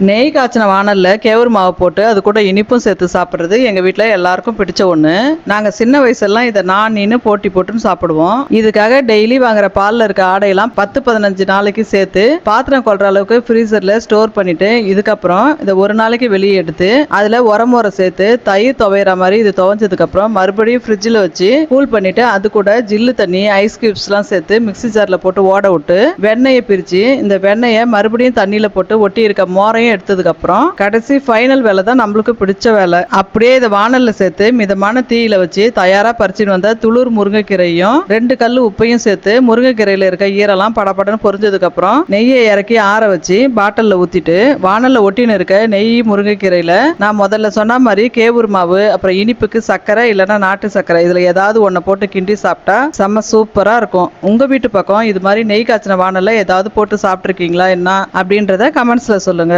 நெய் காய்ச்சின வாணல்ல கேவுரு மாவு போட்டு அது கூட இனிப்பும் சேர்த்து சாப்பிட்றது எங்க வீட்ல எல்லாருக்கும் பிடிச்ச ஒண்ணு. நாங்க சின்ன வயசுலாம் இதை நான் நீனு போட்டி போட்டுன்னு சாப்பிடுவோம். இதுக்காக டெய்லி வாங்குற பால்ல இருக்க ஆடையெல்லாம் 10-15 நாளைக்கு சேர்த்து பாத்திரம் கொள்ற அளவுக்கு ஃப்ரீசர்ல ஸ்டோர் பண்ணிட்டு இதுக்கப்புறம் இதை ஒரு நாளைக்கு வெளியே எடுத்து அதுல உரமுறை சேர்த்து தயிர் துவையிற மாதிரி இது துவைஞ்சதுக்கு அப்புறம் மறுபடியும் ஃப்ரிட்ஜில் வச்சு கூல் பண்ணிட்டு அது கூட ஜில்லு தண்ணி ஐஸ் கியூப்ஸ் எல்லாம் சேர்த்து மிக்ஸி ஜார்ல போட்டு ஓட விட்டு வெண்ணெயை பிரிச்சு இந்த வெண்ணெயை மறுபடியும் தண்ணியில போட்டு ஒட்டி இருக்க மோரையும் எடுத்ததுக்கு அப்புறம் கடைசி ஃபைனல் வேலை தான் நம்மளுக்கு பிடிச்ச வேலை. அப்படியே இதை வாணல்ல சேர்த்து மிதமான தீயில வச்சு தயாரா பறிச்சுட்டு வந்த துளிர் முருங்கைக்கீரையும் 2 கல்லு உப்பையும் சேர்த்து முருங்கைக்கீரையில இருக்க ஈரெல்லாம் படப்படன்னு பொரிஞ்சதுக்கு அப்புறம் நெய்யை இறக்கி ஆற வச்சு பாட்டில்ல ஊத்திட்டு வாணல்ல ஒட்டின்னு இருக்க நெய் முருங்கைக்கீரையில நான் முதல்ல சொன்ன மாதிரி கேவுரு மாவு அப்புறம் இனிப்புக்கு சர்க்கரை இல்லைன்னா நாட்டு சர்க்கரை இதுல ஏதாவது ஒன்றை போட்டு கிண்டி சாப்பிட்டா செம்ம சூப்பரா இருக்கும். உங்க வீட்டு பக்கம் இது மாதிரி நெய் காய்ச்சின வாணல்ல ஏதாவது போட்டு சாப்பிட்டுருக்கீங்களா என்ன அப்படின்றத கமெண்ட்ஸ்ல சொல்லுங்க.